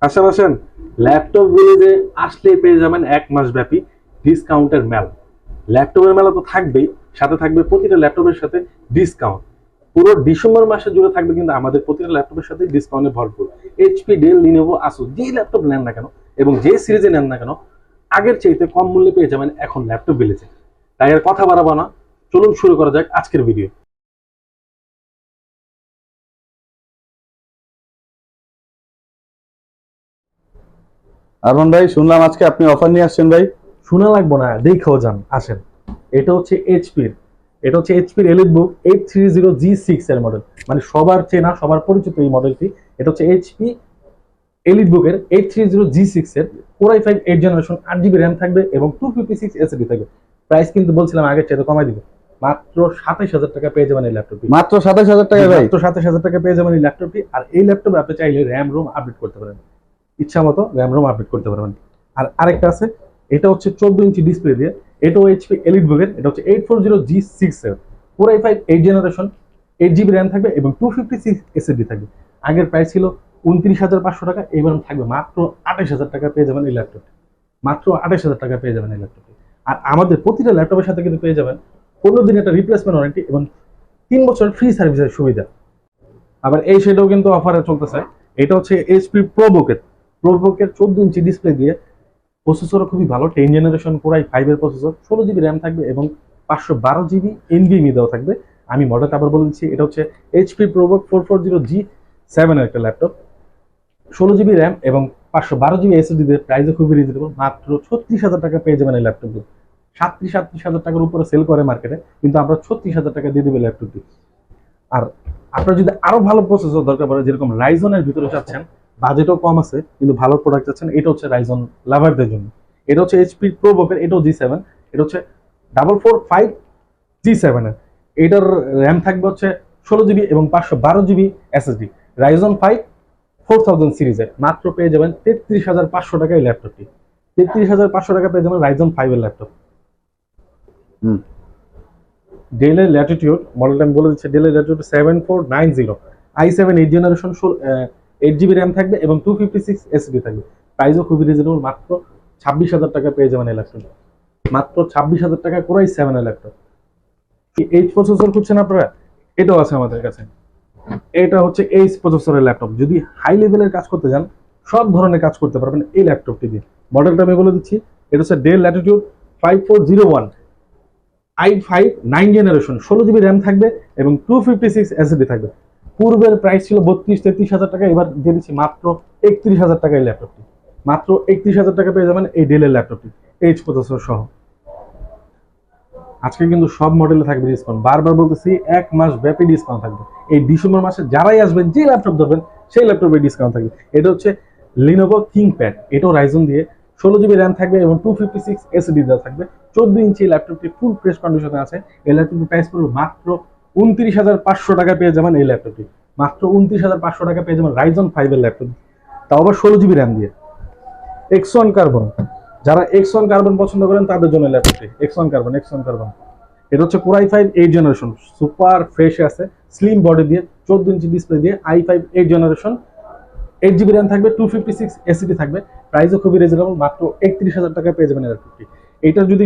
আসেন আসেন, ল্যাপটপ গুলো যে আসলেই পেয়ে যাবেন 1 মাস ব্যাপী ডিসকাউন্টের মেলা। ল্যাপটপের মেলা তো থাকবেই, সাথে থাকবে প্রতিটা ল্যাপটপের সাথে ডিসকাউন্ট। পুরো ডিসেম্বর মাসে জুড়ে থাকবে কিন্তু আমাদের প্রতিটা ল্যাপটপের সাথে ডিসকাউন্টে ভরপুর। এইচপি, ডেল, লিনোভো, আসুস যেই ল্যাপটপ নেন না কেন এবং যে সিরিজে নেন না কেন, আগের চাইতে কম মূল্যে পেয়ে যাবেন এখন ল্যাপটপ ভিলেজে। তাই আর কথা বাড়াবো না, চলুন শুরু করা যাক আজকের ভিডিও। আরমান ভাই, শুনলাম আজকে আপনি অফার নিয়ে আসছেন ভাই। শোনা লাগবো না, দেখেও যান, আসেন। এটা হচ্ছে এইচপির এলিট বুক 830G6 এর মডেল, মানে সবার চেনা সবার পরিচিত এই মডেলটি। এটা হচ্ছে এইচপি এলিট বুকের 830G6 এর core i5 8 generation, 8 GB RAM থাকবে এবং 256 এসএসডি থাকবে। প্রাইস কিন্তু বলছিলাম আগের চেয়ে কমাই দিবে, মাত্র 27,000 টাকা পেয়ে যাবেন এই ল্যাপটপটি। মাত্র 27,000 টাকা ভাই? মাত্র 27,000 টাকা পেয়ে যাবেন এই ল্যাপটপটি। আর এই ল্যাপটপে আপনি চাইলে র্যাম রোম আপডেট করতে পারেন, ইচ্ছা মতো র্যাম রোম আপডেট করতে পারবেন। আর আরেকটা আছে, এটা হচ্ছে 14 ইঞ্চি ডিসপ্লে দিয়ে, এটাও এইচপি এলিট বুকের। এটা হচ্ছে 840G6 এর core i5 8 generation, 8 GB RAM থাকবে এবং 256 এসএসডি থাকবে। আগের প্রাইস ছিল 29,500 টাকা, এবার থাকবে মাত্র 28,000 টাকা পেয়ে যাবেন এই ল্যাপটপটি। মাত্র 28,000 টাকা পেয়ে যাবেন এই ল্যাপটপটি। আর আমাদের প্রতিটা ল্যাপটপের সাথে কিন্তু পেয়ে যাবেন 15 দিন একটা রিপ্লেসমেন্ট ওয়ারেন্টি এবং 3 বছর ফ্রি সার্ভিসের সুবিধা। আবার এই সেটাও কিন্তু অফারে চলতেছে। এটা হচ্ছে এইচপি প্রোবুকের 14 ইঞ্চি ডিসপ্লে দিয়ে, প্রসেসরও খুবই ভালো, 10 জেনারেশন কোর i5 এর প্রসেসর, 16 জিবি র্যাম থাকবে এবং 512 জিবি এনভিএমই দেওয়া থাকবে। আমি মডেলটা আবার বলে দিচ্ছি, এটা হচ্ছে এইচপি প্রোবুক 440G7 এর একটা ল্যাপটপ, 16 জিবি র্যাম এবং 512 জিবি এসএসডি দিয়ে। প্রাইসও খুবই রিজনেবল, মাত্র 36,000 টাকা পেয়ে যাবেন এই ল্যাপটপটি। 37,000 টাকার উপরে সেল করে মার্কেটে, কিন্তু আমরা 36,000 টাকা দিয়ে দেবো ল্যাপটপটি। আর আপনার যদি আরো ভালো প্রসেসর দরকার পড়ে, যেরকম রাইজনের ভিতরে চাচ্ছেন, বাজেটও কম আছে কিন্তু ভালো প্রোডাক্ট চাচ্ছেন, এটা হচ্ছে রাইজন লাভারদের জন্য। এটা হচ্ছে এইচপি প্রোবুকের, এটাও G7, এটা হচ্ছে 445G7 এর। এটার র্যাম থাকবে হচ্ছে 16 জিবি এবং 512 জিবি এসএসডি। রাইজন 5 4000 সিরিজের, মাত্র পেয়ে যাবেন 33,500 টাকা এই ল্যাপটপটি। 33,500 টাকা পেয়ে যাবেন রাইজন 5 এর ল্যাপটপ। ডেলের ল্যাটিটিউড মডেলটা আমি বলে দিচ্ছি, ডেলের Latitude 7490, i7 8 generation, 8 GB RAM থাকবে এবং 256 এসএসডি থাকবে। প্রাইসও খুবই রিজনেবল, মাত্র 26,000 টাকা পেয়ে যাবেন এই ল্যাপটপ। মাত্র 26,000 টাকা কোর i7 এর ল্যাপটপ। এইচ প্রসেসর খুঁজছেন আপনারা, এটাও আছে আমাদের কাছে। এটা হচ্ছে এইচ প্রসেসরের ল্যাপটপ, যদি হাই লেভেলের কাজ করতে যান, সব ধরনের কাজ করতে পারবেন এই ল্যাপটপটি দিয়ে। মডেলটা আমি বলে দিচ্ছি, এটা হচ্ছে del Latitude 5401, i5 9 generation, 16 GB RAM থাকবে এবং 256 এসএসডি থাকবে। পূর্বের প্রাইস ছিল 32-33,000 টাকা, এবার দিয়ে দিচ্ছি মাত্র 31,000 টাকা এই ল্যাপটপটি। মাত্র 31,000 টাকা পেয়ে যাবেন এই ডেলের ল্যাপটপটি, এইচ প্রসেসর সহ। আজকে কিন্তু সব মডেলে থাকবে ডিসকাউন্ট, বারবার বলতেছি 1 মাস ব্যাপী ডিসকাউন্ট থাকবে। এই ডিসেম্বর মাসে যারাই আসবেন, যে ল্যাপটপ ধরবেন সেই ল্যাপটপে ডিসকাউন্ট থাকবে। এটা হচ্ছে লিনোভো থিংকপ্যাড, এটাও রাইজন দিয়ে, 16 জিবি র্যাম থাকবে এবং 256 এসএসডি দেওয়া থাকবে। 14 ইঞ্চি ল্যাপটপটি ফুল ফ্রেশ কন্ডিশনে আছে। এই ল্যাপটপটির প্রাইস পড়বে মাত্র 29,500 টাকা পেয়ে যাবেন এই ল্যাপটপটি। মাত্র 29,500 টাকা পেয়ে যাবেন রাইজন 5 এর ল্যাপটপ, তাও আবার 16 জিবি র্যাম দিয়ে। এক্স1 কার্বন, যারা এক্স1 কার্বন পছন্দ করেন তাদের জন্য ল্যাপটপটি, এক্স1 কার্বন। এটা হচ্ছে core i5 8 generation, super fresh আছে, স্লিম বডি দিয়ে, 14 ইঞ্চি ডিসপ্লে দিয়ে, i5 8 জেনারেশন, 8 জিবি র্যাম থাকবে, 256 এসএসডি থাকবে। প্রাইসও খুবই রিজনেবল, মাত্র 31,000 টাকা পেয়ে যাবেন এই ল্যাপটপটি। এইটার যদি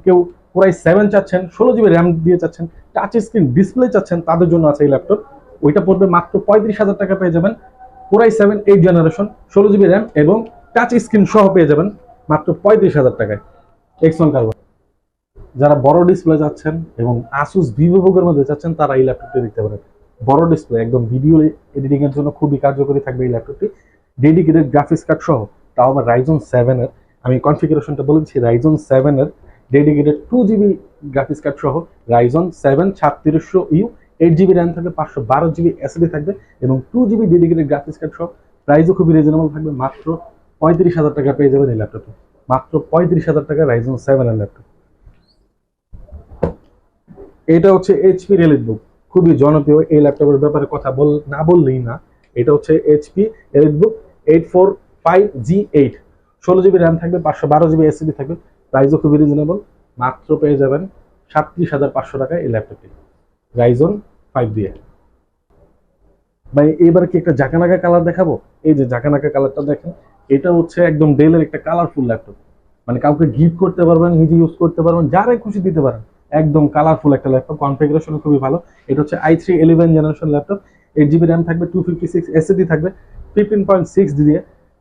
কেউ কোর i7 চাচ্ছেন, 16 জিবি র্যাম দিয়ে চাচ্ছেন, টাচ স্ক্রিন ডিসপ্লে চাচ্ছেন, তাদের জন্য আছে এই ল্যাপটপ। ওইটা পড়বে মাত্র 35,000 টাকা পেয়ে যাবেন। Core i7 8 generation, 16 GB RAM এবং টাচ স্ক্রিন সহ পেয়ে যাবেন মাত্র 35,000 টাকায় এক্স1 কার্বন। যারা বড় ডিসপ্লে চাচ্ছেন এবং আসুস ভিভোবুকের মধ্যে চাচ্ছেন, তারা এই ল্যাপটপটি দেখতে পারেন। বড় ডিসপ্লে, একদম ভিডিও এডিটিং এর জন্য খুবই কার্যকরী থাকবে এই ল্যাপটপটি। ডেডিকেটেড গ্রাফিক্স কার্ড সহ, তাও আবার রাইজন 7 এর। আমি কনফিগারেশনটা বলেছি, রাইজন 7 এর ডেডিকেটেড 2 জিবি গ্রাফিক্স কার্ড সহ, রাইজন 7 3600U, 8 জিবি র্যাম থাকবে, 512 জিবি এসএসডি থাকবে এবং 2 জিবি ডেডিকেটেড গ্রাফিক্স কার্ড সহ। প্রাইসও খুবই রিজনেবল থাকবে, মাত্র 35,000 টাকা পেয়ে যাবেন এই ল্যাপটপটি। মাত্র 35,000 টাকা রাইজন 7 এর ল্যাপটপ। এটা হচ্ছে এইচপি এলিট বুক, খুবই জনপ্রিয়। এই ল্যাপটপের ব্যাপারে কথা না বললেই না। এটা হচ্ছে এইচপি এলিট বুক 845G8, 16 জিবি র্যাম থাকবে, 512 জিবি এসএসডি থাকবে। প্রাইসও খুবই রিজনেবল, মাত্র পেয়ে যাবেন 37,500 টাকায় এই ল্যাপটপটি রাইজন 5 দিয়ে। ভাই এবার কি একটা জাকানাকা কালার দেখাবো? এই যে জাকানাকা কালারটা দেখেন, এটা হচ্ছে একদম ডেলের একটা কালারফুল ল্যাপটপ, মানে কাউকে গিফট করতে পারবেন, নিজে ইউজ করতে পারবেন, যারাই খুশি দিতে পারেন। একদম কালারফুল একটা ল্যাপটপ, কনফিগারেশন খুবই ভালো। এটা হচ্ছে i3 11 generation laptop, 8 GB RAM থাকবে, 256 এসএসডি থাকবে, 15.6 দিয়ে।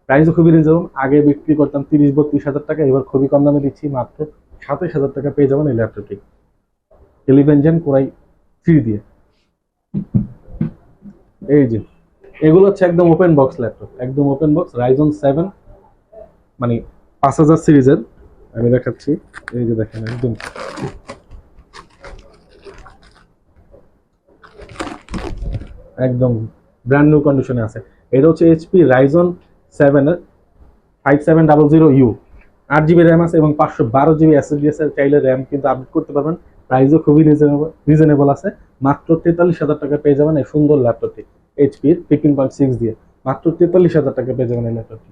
প্রাইসও খুবই রিজনেবল। আগে বিক্রি করতাম 30-32 হাজার টাকা, এবার খুবই কম দামে দিচ্ছি, মাত্র 27,000 টাকা পেয়ে যাবেন এই ল্যাপটপটি 11 জেন কোরাই 3 দিয়ে। এই যে এগুলো হচ্ছে একদম ওপেন বক্স ল্যাপটপ, একদম ওপেন বক্স রাইজন 7, মানে 5000 সিরিজের। আমি দেখাচ্ছি, এই যে দেখেন একদম একদম ব্র্যান্ড নিউ কন্ডিশনে আছে। এটা হচ্ছে এইচপি রাইজন 7 এর 5700U, 8 GB র্যাম আছে এবং 512 GB এসএসডি আছে। চাইলে র্যাম কিন্তু আপডেট করতে পারবেন। প্রাইসও খুবই রিজনেবল আছে, মাত্র 43,000 টাকা পেয়ে যাবেন এই সুন্দর ল্যাপটপটি এইচপির 15.6 দিয়ে। মাত্র 43,000 টাকা পেয়ে যাবেন এই ল্যাপটপটি।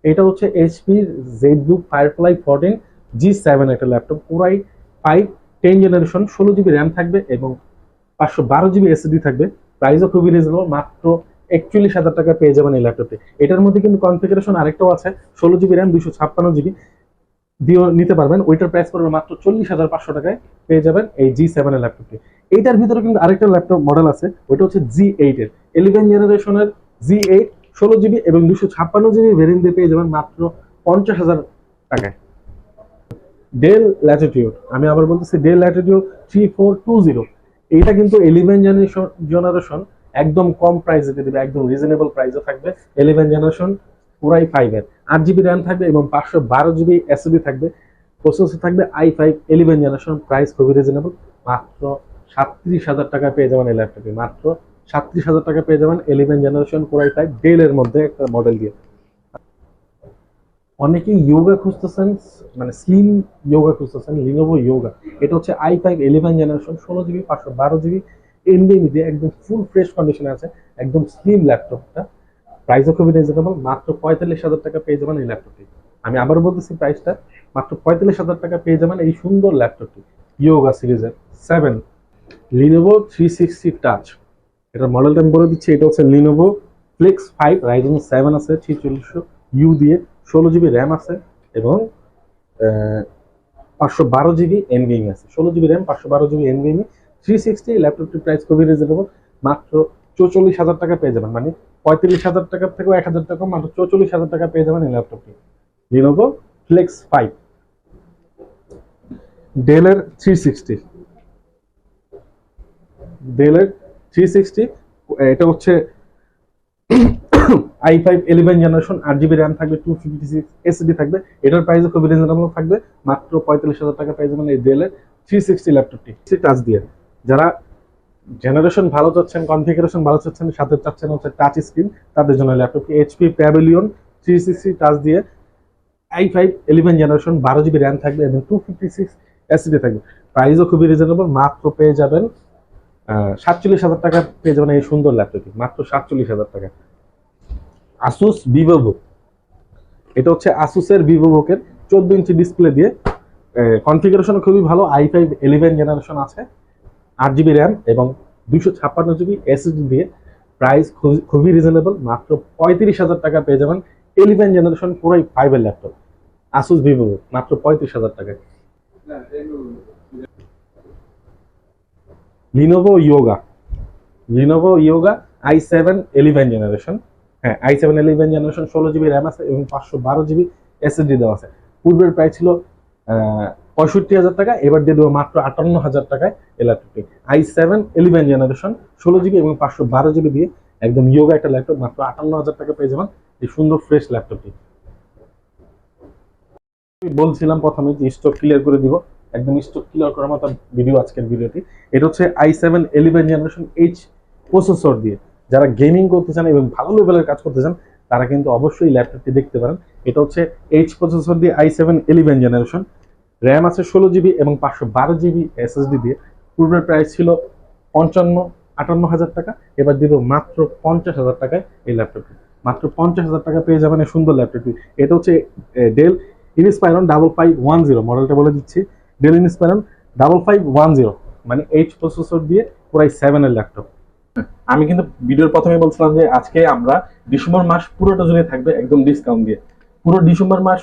এটা হচ্ছে এইচপি জেডবুক ফায়ারফ্লাই 14 G7 একটা laptop, core i 5 10 generation, 16 GB RAM থাকবে এবং 512 GB এসএসডি থাকবে। প্রাইসও খুবই রিজনেবল, মাত্র 41,000 টাকা পেয়ে যাবেন এই ল্যাপটপটি। এটার মধ্যে কিন্তু কনফিগারেশন আরেকটাও আছে, 16 GB র্যাম 256 GB দিয়েও নিতে পারবেন। ওইটার প্রাইস পড়বে মাত্র 40,500 টাকায় পেয়ে যাবেন এই G7 এর ল্যাপটপটি। এইটার ভিতরে কিন্তু আরেকটা ল্যাপটপ মডেল আছে, ওইটা হচ্ছে G8 এর 11 জেনারেশনের G8, 16 GB এবং 256 GB ভেরিয়েন্ট দিয়ে পেয়ে যাবেন মাত্র 50,000 টাকায়। ডেল ল্যাটিটিউড, আমি আবার বলতেছি ডেল ল্যাটিটিউড 3420, এইটা কিন্তু 11 জেনারেশন, একদম কম প্রাইসে দিয়ে দেবে, একদম রিজনেবল প্রাইসে থাকবে। 11 জেনারেশন পুরাই 5 এর, 8 GB র্যাম থাকবে এবং 512 GB এসএসডি থাকবে। প্রসেসর থাকবে i5 11 জেনারেশন, প্রাইস খুবই রিজনেবল, মাত্র 37,000 টাকা পেয়ে যাবেন এই ল্যাপটপে। মাত্র 37,000 টাকা পেয়ে যাবেন 11 জেনারেশন পুরাই 5 ডেল এর মধ্যে একটা মডেল দিয়ে। অনেকেই ইয়োগা খুঁজতেছেন, মানে স্লিম ইয়োগা খুঁজতেছেন, লিনোভো ইয়োগা। এটা হচ্ছে i5 11 generation, 16 GB 512 GB NVMe দিয়ে, একদম ফুল ফ্রেশ কন্ডিশনে আছে, একদম স্লিম ল্যাপটপটা। প্রাইসও খুবই রিজনেবল, মাত্র 45,000 টাকা পেয়ে যাবেন এই ল্যাপটপটি। আমি আবার বলতেছি প্রাইসটা, মাত্র 45,000 টাকা পেয়ে যাবেন এই সুন্দর ল্যাপটপটি ইয়োগা সিরিজের 7 লিনোভো 360 টাচ। এটার মডেলটা আমি বলে দিচ্ছি, এটা হচ্ছে লিনোভো ফ্লেক্স 5 রাইজন 7 আছে, 4600U দিয়ে, 16 GB র্যাম আছে এবং 512 GB এনভিএমই আছে। 16 GB র্যাম, 512 GB এনভিএমই, 360। ল্যাপটপটির প্রাইস খুবই রিজনেবল, মাত্র 44,000 টাকা পেয়ে যাবেন, মানে 35,000 টাকার থেকেও 1,000 টাকা, মাত্র 44,000 টাকা পেয়ে যাবেন এই ল্যাপটপটি লিনোভো ফ্লেক্স 5। ডেলের 360, ডেলের 360, এটা হচ্ছে i5 11 জেনারেশন, 8 GB র্যাম থাকবে, 256 এসএসডি থাকবে। এটার প্রাইস খুবই রিজনেবল থাকবে, মাত্র 45,000 টাকা পেয়ে যাবেন এই ডেলের 360 ল্যাপটপটি টাচ দিয়ে। যারা জেনারেশন ভালো চাচ্ছেন, কনফিগারেশন ভালো চাচ্ছেন, সাথে চাচ্ছেন হচ্ছে টাচ স্ক্রিন, তাদের জন্য ল্যাপটপটি এইচপি প্যাভিলিয়ন 360 টাচ দিয়ে, i5 11 জেনারেশন, 12 GB র্যাম থাকবে এবং 256 এসএসডি থাকবে। প্রাইসও খুবই রিজনেবল, মাত্র পেয়ে যাবেন 47,000 টাকা পেয়ে যাবেন এই সুন্দর ল্যাপটপটি, মাত্র 47,000 টাকা। আসুস ভিভোবুক, এটা হচ্ছে আসুসের ভিভোবুকের 14 ইঞ্চি ডিসপ্লে দিয়ে, কনফিগারেশন খুবই ভালো, i5 11 জেনারেশন আছে, 8 GB র্যাম এবং 256 GB এসএসডি দিয়ে। প্রাইস খুবই রিজনেবল, মাত্র 35,000 টাকা পেয়ে যাবেন 11 জেনারেশন পুরাই 5 এর ল্যাপটপ আসুস ভিভোবুক, মাত্র 35,000 টাকায়। Lenovo yoga, Lenovo yoga i7 11 generation, হ্যাঁ i7 11 জেনারেশন, 16 GB র্যাম আছে এবং 512 GB এসএসডি দেওয়া আছে। পূর্বের প্রাইস ছিল 65,000 টাকা, এবার দিয়ে দেবো মাত্র 58,000 টাকায় এই ল্যাপটপটি i7 11 জেনারেশন, 16 GB এবং 512 GB দিয়ে, একদম ইয়োগা একটা ল্যাপটপ, মাত্র 58,000 টাকা পেয়ে যাবেন এই সুন্দর ফ্রেশ ল্যাপটপটি। বলছিলাম প্রথমে যে স্টক ক্লিয়ার করে দিব, একদম স্টক ক্লিয়ার করার মতো ভিডিও আজকের ভিডিওটি। এটা হচ্ছে i7 11 জেনারেশন H প্রসেসর দিয়ে, যারা গেমিং করতে চান এবং ভালো লেভেলের কাজ করতে চান তারা কিন্তু অবশ্যই ল্যাপটপটি দেখতে পারেন। এটা হচ্ছে H প্রসেসর দিয়ে i7 11 জেনারেশন, র্যাম আছে 16 GB এবং 512 GB এসএসডি দিয়ে। পূর্বের প্রাইস ছিল 58,000 টাকা, এবার দিব মাত্র 50,000 টাকায় এই ল্যাপটপটি, মাত্র 50,000 টাকা পেয়ে যাবেন এই সুন্দর ল্যাপটপটি। এটা হচ্ছে ডেল ইনস্পায়রন 5510, মডেলটা বলে দিচ্ছি, ডেল ইনস্পায়রন 5510, মানে H প্রসেসর দিয়ে পুরাই 7 এর ল্যাপটপ। আমি কিন্তু ভিডিওর প্রথমে বলছিলাম যে আজকে আমরা ডিসেম্বর মাস পুরোটা জুড়ে থাকবে একদম ডিসকাউন্ট দিয়ে। পুরো ডিসেম্বর মাস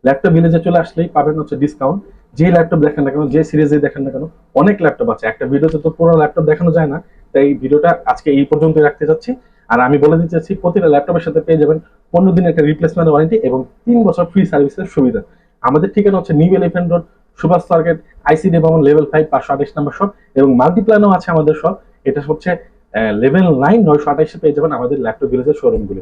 ল্যাপটপ ভিলেজে চলে আসলেই পাবেন হচ্ছে ডিসকাউন্ট। যে ল্যাপটপ দেখেন না কেন, যে সিরিজে দেখেন না কেন, অনেক ল্যাপটপ আছে, একটা ভিডিওতে তো পুরো ল্যাপটপ দেখানো যায় না। তাই ভিডিওটা আজকে এই পর্যন্ত রাখতে যাচ্ছি। আর আমি বলে দিতে চাচ্ছি, প্রতিটা ল্যাপটপের সাথে পেয়ে যাবেন 15 দিনের একটা রিপ্লেসমেন্ট ওয়ারেন্টি এবং 3 বছর ফ্রি সার্ভিসের সুবিধা। আমাদের ঠিকানা হচ্ছে new elephant road, Subhash market, ICD ভবন, লেভেল 5, 528 নম্বর শপ। এবং মাল্টিপ্ল্যানও আছে আমাদের শপ। এটা হচ্ছে লেভেল 9, 928 পেয়ে যাবেন আমাদের ল্যাপটপ ভিলেজের শোরুমগুলো।